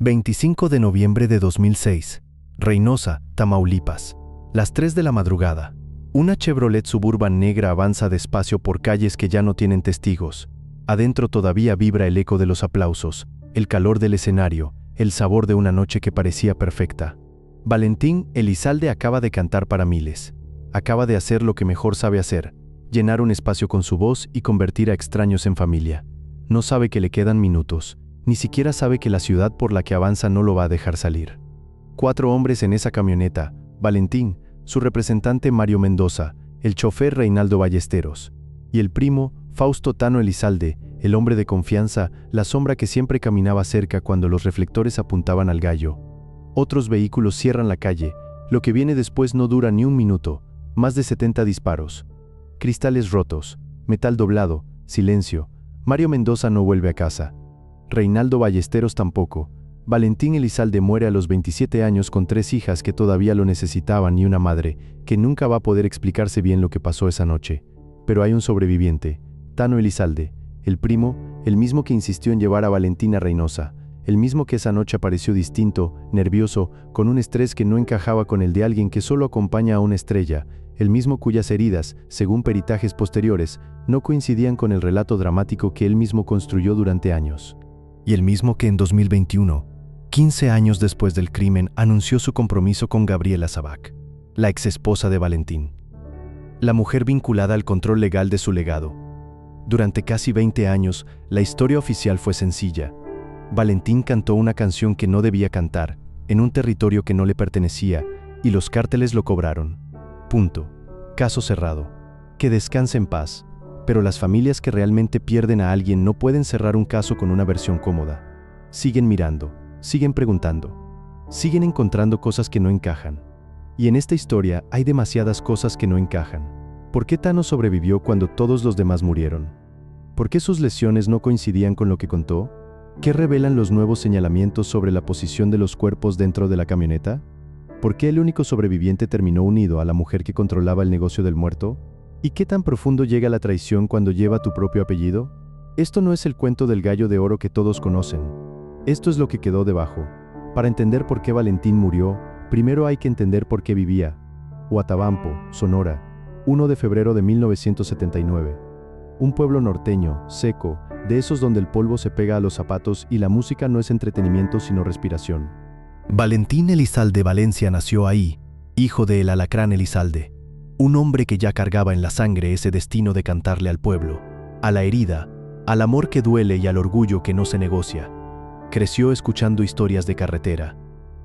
25 de noviembre de 2006. Reynosa, Tamaulipas. Las 3 de la madrugada. Una Chevrolet Suburban negra avanza despacio por calles que ya no tienen testigos. Adentro todavía vibra el eco de los aplausos, el calor del escenario, el sabor de una noche que parecía perfecta. Valentín Elizalde acaba de cantar para miles. Acaba de hacer lo que mejor sabe hacer, llenar un espacio con su voz y convertir a extraños en familia. No sabe que le quedan minutos. Ni siquiera sabe que la ciudad por la que avanza no lo va a dejar salir. 4 hombres en esa camioneta: Valentín, su representante Mario Mendoza, el chofer Reinaldo Ballesteros, y el primo Fausto Tano Elizalde, el hombre de confianza, la sombra que siempre caminaba cerca cuando los reflectores apuntaban al gallo. Otros vehículos cierran la calle. Lo que viene después no dura ni un minuto. Más de 70 disparos. Cristales rotos, metal doblado, silencio. Mario Mendoza no vuelve a casa. Reinaldo Ballesteros tampoco. Valentín Elizalde muere a los 27 años con 3 hijas que todavía lo necesitaban y una madre que nunca va a poder explicarse bien lo que pasó esa noche. Pero hay un sobreviviente, Tano Elizalde, el primo, el mismo que insistió en llevar a Valentín a Reynosa, el mismo que esa noche apareció distinto, nervioso, con un estrés que no encajaba con el de alguien que solo acompaña a una estrella, el mismo cuyas heridas, según peritajes posteriores, no coincidían con el relato dramático que él mismo construyó durante años. Y el mismo que en 2021, 15 años después del crimen, anunció su compromiso con Gabriela Sabac, la exesposa de Valentín. La mujer vinculada al control legal de su legado. Durante casi 20 años, la historia oficial fue sencilla. Valentín cantó una canción que no debía cantar, en un territorio que no le pertenecía, y los cárteles lo cobraron. Punto. Caso cerrado. Que descanse en paz. Pero las familias que realmente pierden a alguien no pueden cerrar un caso con una versión cómoda. Siguen mirando, siguen preguntando, siguen encontrando cosas que no encajan. Y en esta historia hay demasiadas cosas que no encajan. ¿Por qué Tano sobrevivió cuando todos los demás murieron? ¿Por qué sus lesiones no coincidían con lo que contó? ¿Qué revelan los nuevos señalamientos sobre la posición de los cuerpos dentro de la camioneta? ¿Por qué el único sobreviviente terminó unido a la mujer que controlaba el negocio del muerto? ¿Y qué tan profundo llega la traición cuando lleva tu propio apellido? Esto no es el cuento del gallo de oro que todos conocen. Esto es lo que quedó debajo. Para entender por qué Valentín murió, primero hay que entender por qué vivía. Huatabampo, Sonora, 1 de febrero de 1979. Un pueblo norteño, seco, de esos donde el polvo se pega a los zapatos y la música no es entretenimiento sino respiración. Valentín Elizalde Valencia nació ahí, hijo de El Alacrán Elizalde. Un hombre que ya cargaba en la sangre ese destino de cantarle al pueblo, a la herida, al amor que duele y al orgullo que no se negocia. Creció escuchando historias de carretera,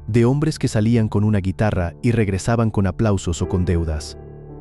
de hombres que salían con una guitarra y regresaban con aplausos o con deudas.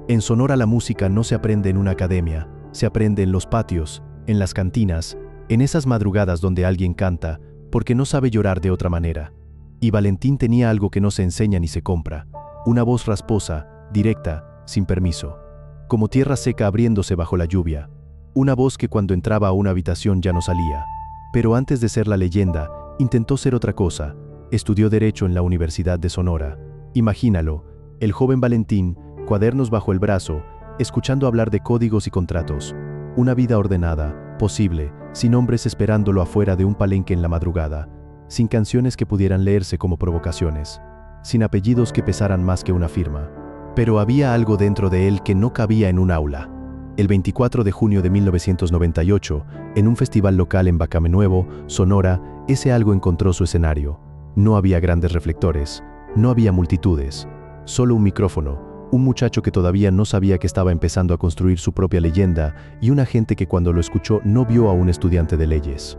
En Sonora la música no se aprende en una academia, se aprende en los patios, en las cantinas, en esas madrugadas donde alguien canta, porque no sabe llorar de otra manera. Y Valentín tenía algo que no se enseña ni se compra, una voz rasposa, directa, sin permiso, como tierra seca abriéndose bajo la lluvia, una voz que cuando entraba a una habitación ya no salía. Pero antes de ser la leyenda, intentó ser otra cosa. Estudió Derecho en la Universidad de Sonora. Imagínalo, el joven Valentín, cuadernos bajo el brazo, escuchando hablar de códigos y contratos. Una vida ordenada, posible, sin hombres esperándolo afuera de un palenque en la madrugada, sin canciones que pudieran leerse como provocaciones, sin apellidos que pesaran más que una firma. Pero había algo dentro de él que no cabía en un aula. El 24 de junio de 1998, en un festival local en Bacamenuevo, Sonora, ese algo encontró su escenario. No había grandes reflectores, no había multitudes, solo un micrófono, un muchacho que todavía no sabía que estaba empezando a construir su propia leyenda y una gente que cuando lo escuchó no vio a un estudiante de leyes.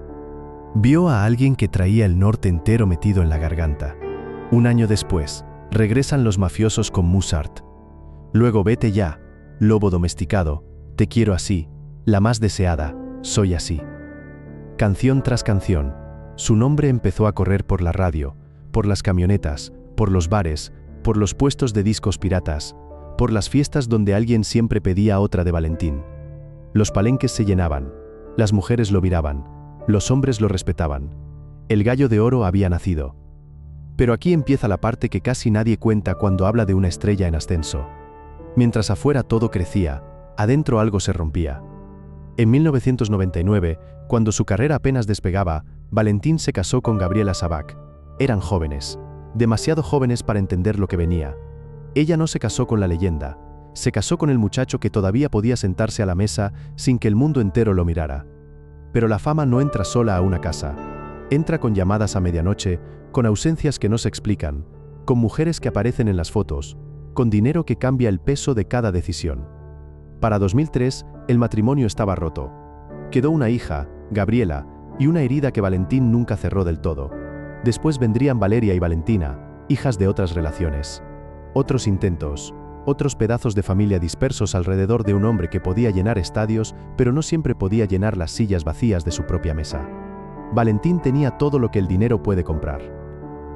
Vio a alguien que traía el norte entero metido en la garganta. Un año después, regresan los mafiosos con Mozart. Luego Vete ya, Lobo domesticado, Te quiero así, La más deseada, Soy así. Canción tras canción, su nombre empezó a correr por la radio, por las camionetas, por los bares, por los puestos de discos piratas, por las fiestas donde alguien siempre pedía otra de Valentín. Los palenques se llenaban, las mujeres lo miraban, los hombres lo respetaban. El gallo de oro había nacido. Pero aquí empieza la parte que casi nadie cuenta cuando habla de una estrella en ascenso. Mientras afuera todo crecía, adentro algo se rompía. En 1999, cuando su carrera apenas despegaba, Valentín se casó con Gabriela Sabac. Eran jóvenes, demasiado jóvenes para entender lo que venía. Ella no se casó con la leyenda, se casó con el muchacho que todavía podía sentarse a la mesa sin que el mundo entero lo mirara. Pero la fama no entra sola a una casa. Entra con llamadas a medianoche, con ausencias que no se explican, con mujeres que aparecen en las fotos, con dinero que cambia el peso de cada decisión. Para 2003, el matrimonio estaba roto. Quedó una hija, Gabriela, y una herida que Valentín nunca cerró del todo. Después vendrían Valeria y Valentina, hijas de otras relaciones. Otros intentos, otros pedazos de familia dispersos alrededor de un hombre que podía llenar estadios, pero no siempre podía llenar las sillas vacías de su propia mesa. Valentín tenía todo lo que el dinero puede comprar.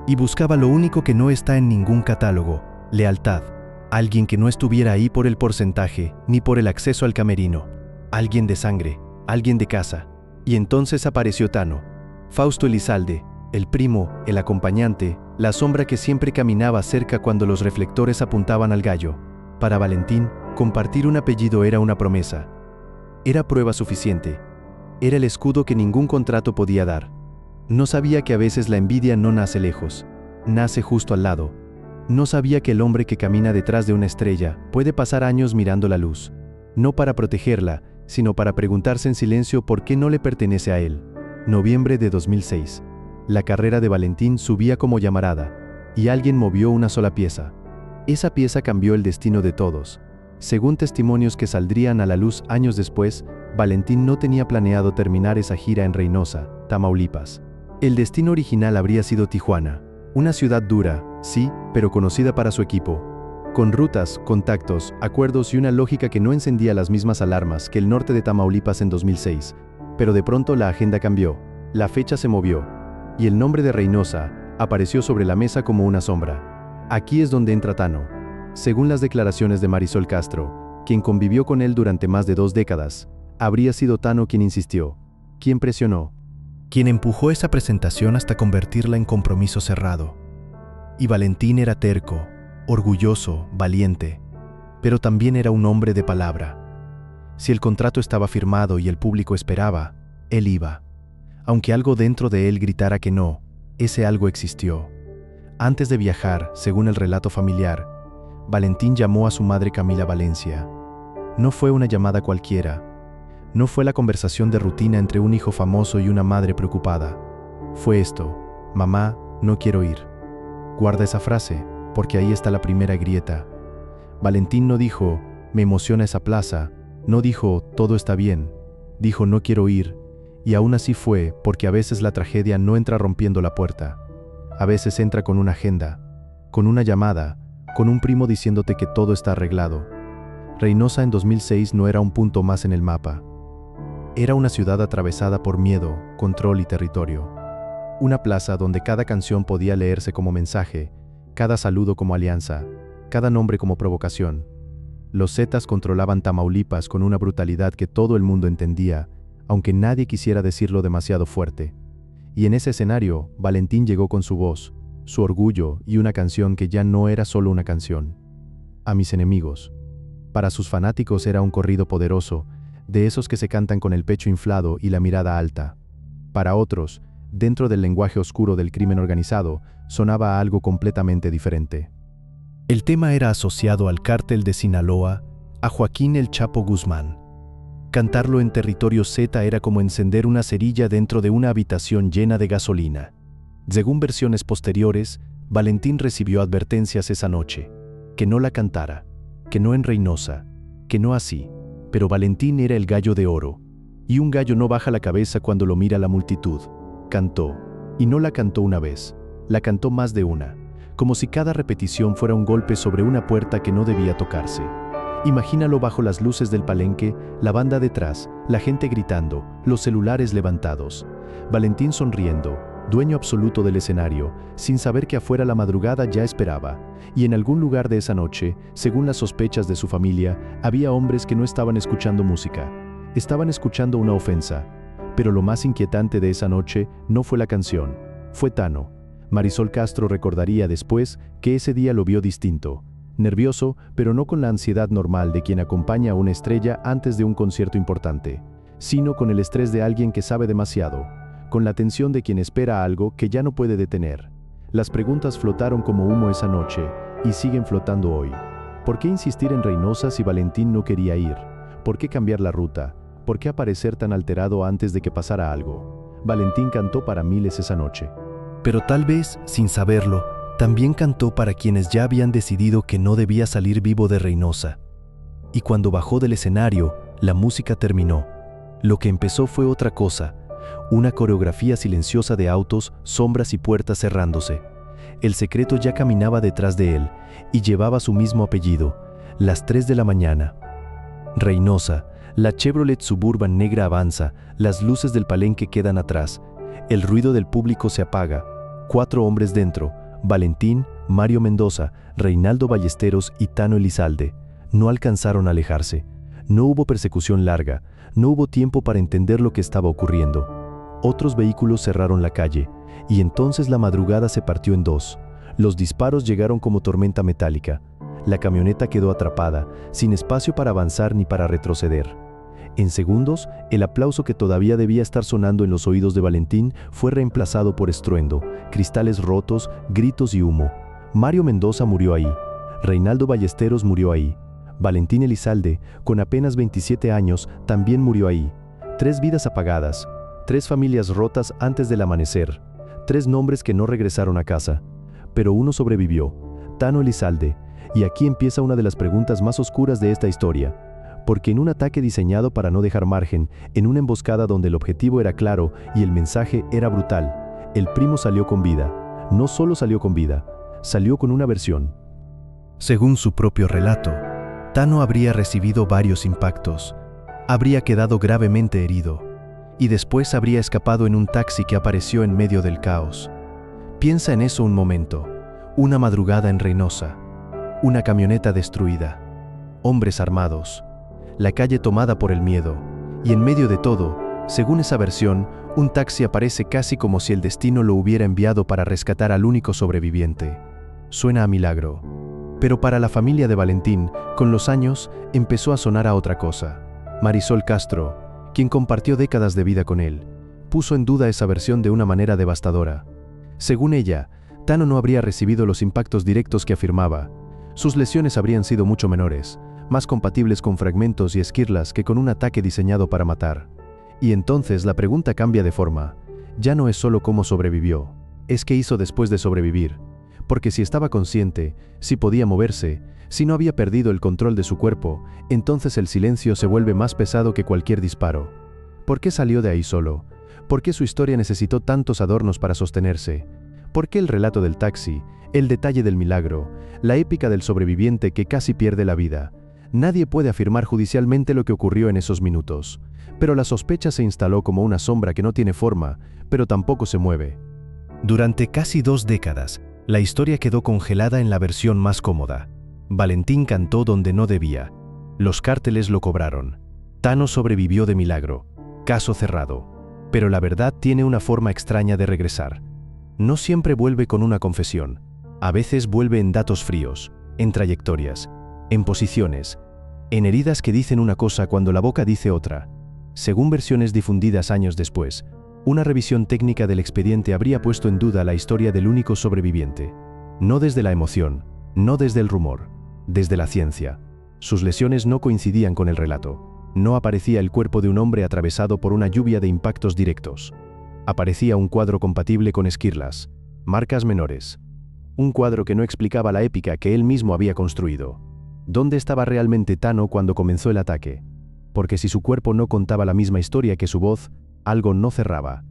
Y buscaba lo único que no está en ningún catálogo: lealtad. Alguien que no estuviera ahí por el porcentaje, ni por el acceso al camerino. Alguien de sangre, alguien de casa. Y entonces apareció Tano, Fausto Elizalde, el primo, el acompañante, la sombra que siempre caminaba cerca cuando los reflectores apuntaban al gallo. Para Valentín, compartir un apellido era una promesa. Era prueba suficiente. Era el escudo que ningún contrato podía dar. No sabía que a veces la envidia no nace lejos, nace justo al lado. No sabía que el hombre que camina detrás de una estrella puede pasar años mirando la luz, no para protegerla, sino para preguntarse en silencio por qué no le pertenece a él. Noviembre de 2006. La carrera de Valentín subía como llamarada, y alguien movió una sola pieza. Esa pieza cambió el destino de todos. Según testimonios que saldrían a la luz años después, Valentín no tenía planeado terminar esa gira en Reynosa, Tamaulipas. El destino original habría sido Tijuana, una ciudad dura, sí, pero conocida para su equipo, con rutas, contactos, acuerdos y una lógica que no encendía las mismas alarmas que el norte de Tamaulipas en 2006. Pero de pronto la agenda cambió, la fecha se movió, y el nombre de Reynosa apareció sobre la mesa como una sombra. Aquí es donde entra Tano. Según las declaraciones de Marisol Castro, quien convivió con él durante más de 2 décadas, habría sido Tano quien insistió, quien presionó, quien empujó esa presentación hasta convertirla en compromiso cerrado. Y Valentín era terco, orgulloso, valiente, pero también era un hombre de palabra. Si el contrato estaba firmado y el público esperaba, él iba. Aunque algo dentro de él gritara que no, ese algo existió. Antes de viajar, según el relato familiar, Valentín llamó a su madre Camila Valencia. No fue una llamada cualquiera. No fue la conversación de rutina entre un hijo famoso y una madre preocupada. Fue esto: mamá, no quiero ir. Guarda esa frase, porque ahí está la primera grieta. Valentín no dijo, me emociona esa plaza, no dijo, todo está bien, dijo, no quiero ir, y aún así fue, porque a veces la tragedia no entra rompiendo la puerta. A veces entra con una agenda, con una llamada, con un primo diciéndote que todo está arreglado. Reynosa en 2006 no era un punto más en el mapa. Era una ciudad atravesada por miedo, control y territorio. Una plaza donde cada canción podía leerse como mensaje, cada saludo como alianza, cada nombre como provocación. Los Zetas controlaban Tamaulipas con una brutalidad que todo el mundo entendía, aunque nadie quisiera decirlo demasiado fuerte. Y en ese escenario, Valentín llegó con su voz, su orgullo y una canción que ya no era solo una canción. A mis enemigos. Para sus fanáticos era un corrido poderoso, de esos que se cantan con el pecho inflado y la mirada alta. Para otros, dentro del lenguaje oscuro del crimen organizado, sonaba algo completamente diferente. El tema era asociado al cártel de Sinaloa, a Joaquín El Chapo Guzmán. Cantarlo en territorio Z era como encender una cerilla dentro de una habitación llena de gasolina. Según versiones posteriores, Valentín recibió advertencias esa noche, que no la cantara, que no en Reynosa, que no así, pero Valentín era el gallo de oro, y un gallo no baja la cabeza cuando lo mira la multitud. Cantó, y no la cantó una vez, la cantó más de una, como si cada repetición fuera un golpe sobre una puerta que no debía tocarse. Imagínalo bajo las luces del palenque, la banda detrás, la gente gritando, los celulares levantados. Valentín sonriendo, dueño absoluto del escenario, sin saber que afuera la madrugada ya esperaba, y en algún lugar de esa noche, según las sospechas de su familia, había hombres que no estaban escuchando música, estaban escuchando una ofensa. Pero lo más inquietante de esa noche no fue la canción, fue Tano. Marisol Castro recordaría después que ese día lo vio distinto, nervioso, pero no con la ansiedad normal de quien acompaña a una estrella antes de un concierto importante, sino con el estrés de alguien que sabe demasiado, con la tensión de quien espera algo que ya no puede detener. Las preguntas flotaron como humo esa noche y siguen flotando hoy. ¿Por qué insistir en Reynosa si Valentín no quería ir? ¿Por qué cambiar la ruta? ¿Por qué aparecer tan alterado antes de que pasara algo? Valentín cantó para miles esa noche. Pero tal vez, sin saberlo, también cantó para quienes ya habían decidido que no debía salir vivo de Reynosa. Y cuando bajó del escenario, la música terminó. Lo que empezó fue otra cosa, una coreografía silenciosa de autos, sombras y puertas cerrándose. El secreto ya caminaba detrás de él y llevaba su mismo apellido, las 3 de la mañana. Reynosa, la Chevrolet Suburban negra avanza, las luces del palenque quedan atrás, el ruido del público se apaga, 4 hombres dentro, Valentín, Mario Mendoza, Reinaldo Ballesteros y Tano Elizalde. No alcanzaron a alejarse. No hubo persecución larga, no hubo tiempo para entender lo que estaba ocurriendo. Otros vehículos cerraron la calle, y entonces la madrugada se partió en dos. Los disparos llegaron como tormenta metálica. La camioneta quedó atrapada, sin espacio para avanzar ni para retroceder. En segundos, el aplauso que todavía debía estar sonando en los oídos de Valentín fue reemplazado por estruendo, cristales rotos, gritos y humo. Mario Mendoza murió ahí. Reinaldo Ballesteros murió ahí. Valentín Elizalde, con apenas 27 años, también murió ahí. 3 vidas apagadas, 3 familias rotas antes del amanecer, 3 nombres que no regresaron a casa. Pero uno sobrevivió, Tano Elizalde, y aquí empieza una de las preguntas más oscuras de esta historia. Porque en un ataque diseñado para no dejar margen, en una emboscada donde el objetivo era claro y el mensaje era brutal, el primo salió con vida. No solo salió con vida, salió con una versión. Según su propio relato, Tano habría recibido varios impactos, habría quedado gravemente herido, y después habría escapado en un taxi que apareció en medio del caos. Piensa en eso un momento, una madrugada en Reynosa, una camioneta destruida, hombres armados, la calle tomada por el miedo, y en medio de todo, según esa versión, un taxi aparece casi como si el destino lo hubiera enviado para rescatar al único sobreviviente. Suena a milagro. Pero para la familia de Valentín, con los años, empezó a sonar a otra cosa. Marisol Castro, quien compartió décadas de vida con él, puso en duda esa versión de una manera devastadora. Según ella, Tano no habría recibido los impactos directos que afirmaba. Sus lesiones habrían sido mucho menores, más compatibles con fragmentos y esquirlas que con un ataque diseñado para matar. Y entonces la pregunta cambia de forma. Ya no es solo cómo sobrevivió, es qué hizo después de sobrevivir. Porque si estaba consciente, si podía moverse, si no había perdido el control de su cuerpo, entonces el silencio se vuelve más pesado que cualquier disparo. ¿Por qué salió de ahí solo? ¿Por qué su historia necesitó tantos adornos para sostenerse? ¿Por qué el relato del taxi, el detalle del milagro, la épica del sobreviviente que casi pierde la vida? Nadie puede afirmar judicialmente lo que ocurrió en esos minutos, pero la sospecha se instaló como una sombra que no tiene forma, pero tampoco se mueve. Durante casi 2 décadas, la historia quedó congelada en la versión más cómoda. Valentín cantó donde no debía. Los cárteles lo cobraron. Tano sobrevivió de milagro. Caso cerrado. Pero la verdad tiene una forma extraña de regresar. No siempre vuelve con una confesión. A veces vuelve en datos fríos, en trayectorias, en posiciones, en heridas que dicen una cosa cuando la boca dice otra. Según versiones difundidas años después, una revisión técnica del expediente habría puesto en duda la historia del único sobreviviente. No desde la emoción, no desde el rumor, desde la ciencia. Sus lesiones no coincidían con el relato. No aparecía el cuerpo de un hombre atravesado por una lluvia de impactos directos. Aparecía un cuadro compatible con esquirlas, marcas menores. Un cuadro que no explicaba la épica que él mismo había construido. ¿Dónde estaba realmente Tano cuando comenzó el ataque? Porque si su cuerpo no contaba la misma historia que su voz, algo no cerraba.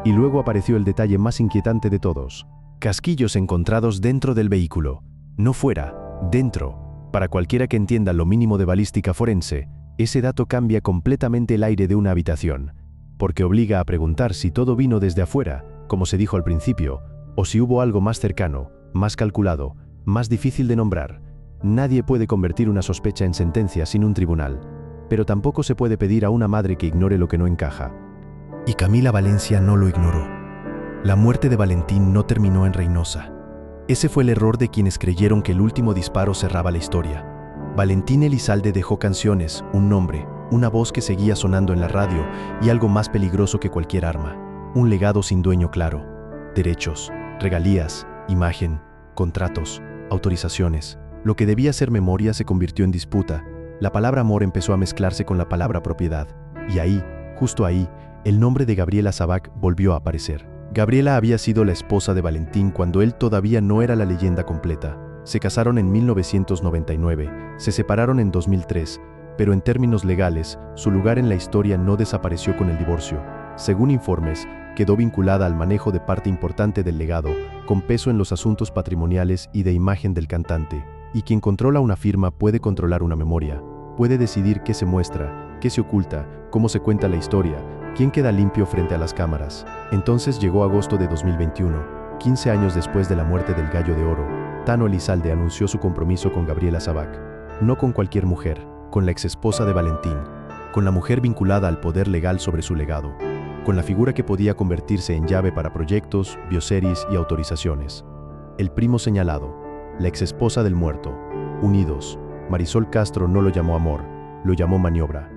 Y luego apareció el detalle más inquietante de todos. Casquillos encontrados dentro del vehículo. No fuera, dentro. Para cualquiera que entienda lo mínimo de balística forense, ese dato cambia completamente el aire de una habitación. Porque obliga a preguntar si todo vino desde afuera, como se dijo al principio, o si hubo algo más cercano, más calculado, más difícil de nombrar. Nadie puede convertir una sospecha en sentencia sin un tribunal. Pero tampoco se puede pedir a una madre que ignore lo que no encaja. Y Camila Valencia no lo ignoró. La muerte de Valentín no terminó en Reynosa. Ese fue el error de quienes creyeron que el último disparo cerraba la historia. Valentín Elizalde dejó canciones, un nombre, una voz que seguía sonando en la radio y algo más peligroso que cualquier arma. Un legado sin dueño claro. Derechos, regalías imagen, contratos, autorizaciones. Lo que debía ser memoria se convirtió en disputa. La palabra amor empezó a mezclarse con la palabra propiedad. Y ahí, justo ahí, el nombre de Gabriela Sabac volvió a aparecer. Gabriela había sido la esposa de Valentín cuando él todavía no era la leyenda completa. Se casaron en 1999, se separaron en 2003, pero en términos legales, su lugar en la historia no desapareció con el divorcio. Según informes, quedó vinculada al manejo de parte importante del legado, con peso en los asuntos patrimoniales y de imagen del cantante. Y quien controla una firma puede controlar una memoria, puede decidir qué se muestra, qué se oculta, cómo se cuenta la historia, quién queda limpio frente a las cámaras. Entonces llegó agosto de 2021, 15 años después de la muerte del Gallo de Oro. Tano Elizalde anunció su compromiso con Gabriela Sabac. No con cualquier mujer, con la exesposa de Valentín, con la mujer vinculada al poder legal sobre su legado, con la figura que podía convertirse en llave para proyectos, bioseries y autorizaciones. El primo señalado, la exesposa del muerto, unidos. Marisol Castro no lo llamó amor, lo llamó maniobra.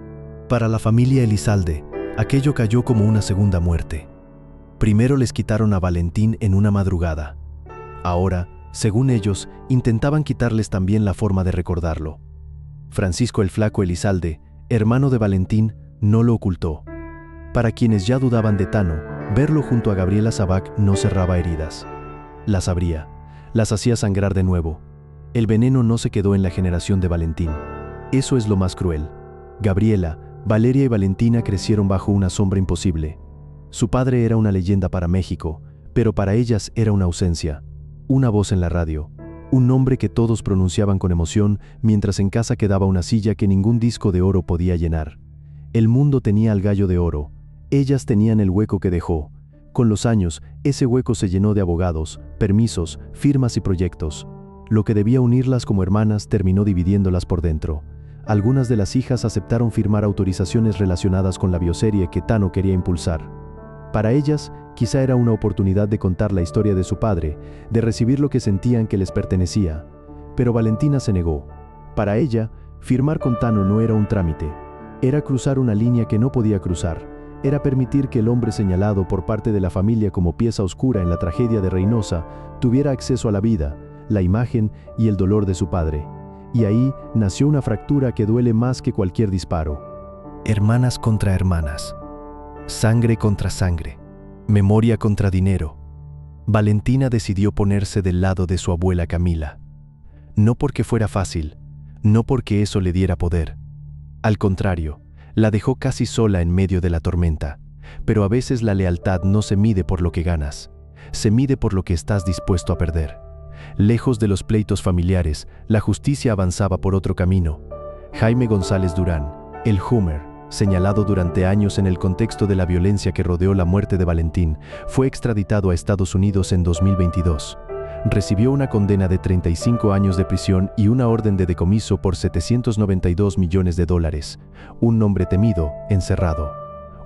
Para la familia Elizalde, aquello cayó como una segunda muerte. Primero les quitaron a Valentín en una madrugada. Ahora, según ellos, intentaban quitarles también la forma de recordarlo. Francisco el Flaco Elizalde, hermano de Valentín, no lo ocultó. Para quienes ya dudaban de Tano, verlo junto a Gabriela Sabac no cerraba heridas. Las abría, las hacía sangrar de nuevo. El veneno no se quedó en la generación de Valentín. Eso es lo más cruel. Gabriela, Valeria y Valentina crecieron bajo una sombra imposible. Su padre era una leyenda para México, pero para ellas era una ausencia. Una voz en la radio, un nombre que todos pronunciaban con emoción, mientras en casa quedaba una silla que ningún disco de oro podía llenar. El mundo tenía al Gallo de Oro. Ellas tenían el hueco que dejó. Con los años, ese hueco se llenó de abogados, permisos, firmas y proyectos. Lo que debía unirlas como hermanas terminó dividiéndolas por dentro. Algunas de las hijas aceptaron firmar autorizaciones relacionadas con la bioserie que Tano quería impulsar. Para ellas, quizá era una oportunidad de contar la historia de su padre, de recibir lo que sentían que les pertenecía. Pero Valentina se negó. Para ella, firmar con Tano no era un trámite. Era cruzar una línea que no podía cruzar. Era permitir que el hombre señalado por parte de la familia como pieza oscura en la tragedia de Reynosa tuviera acceso a la vida, la imagen y el dolor de su padre. Y ahí nació una fractura que duele más que cualquier disparo. Hermanas contra hermanas. Sangre contra sangre. Memoria contra dinero. Valentina decidió ponerse del lado de su abuela Camila. No porque fuera fácil, no porque eso le diera poder. Al contrario, la dejó casi sola en medio de la tormenta. Pero a veces la lealtad no se mide por lo que ganas, se mide por lo que estás dispuesto a perder. Lejos de los pleitos familiares, la justicia avanzaba por otro camino. Jaime González Durán, el Hummer, señalado durante años en el contexto de la violencia que rodeó la muerte de Valentín, fue extraditado a Estados Unidos en 2022. Recibió una condena de 35 años de prisión y una orden de decomiso por $792 millones. Un nombre temido, encerrado.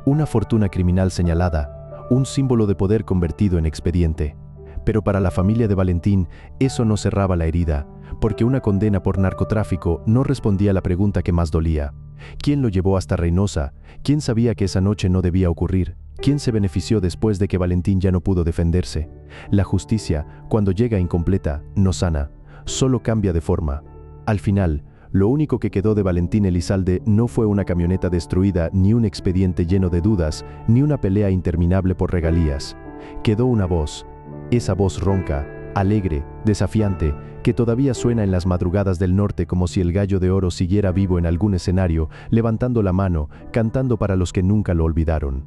Una fortuna criminal señalada, un símbolo de poder convertido en expediente. Pero para la familia de Valentín, eso no cerraba la herida, porque una condena por narcotráfico no respondía a la pregunta que más dolía. ¿Quién lo llevó hasta Reynosa? ¿Quién sabía que esa noche no debía ocurrir? ¿Quién se benefició después de que Valentín ya no pudo defenderse? La justicia, cuando llega incompleta, no sana, solo cambia de forma. Al final, lo único que quedó de Valentín Elizalde no fue una camioneta destruida, ni un expediente lleno de dudas, ni una pelea interminable por regalías. Quedó una voz, esa voz ronca, alegre, desafiante, que todavía suena en las madrugadas del norte como si el Gallo de Oro siguiera vivo en algún escenario, levantando la mano, cantando para los que nunca lo olvidaron.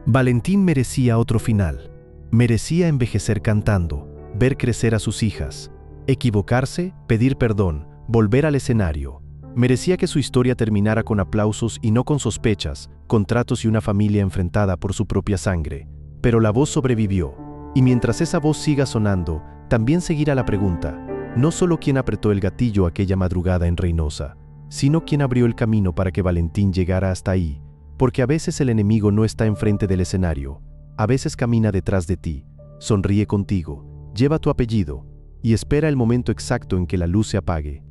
Valentín merecía otro final. Merecía envejecer cantando, ver crecer a sus hijas, equivocarse, pedir perdón, volver al escenario. Merecía que su historia terminara con aplausos y no con sospechas, contratos y una familia enfrentada por su propia sangre. Pero la voz sobrevivió, y mientras esa voz siga sonando, también seguirá la pregunta, no solo quién apretó el gatillo aquella madrugada en Reynosa, sino quién abrió el camino para que Valentín llegara hasta ahí. Porque a veces el enemigo no está enfrente del escenario, a veces camina detrás de ti, sonríe contigo, lleva tu apellido y espera el momento exacto en que la luz se apague.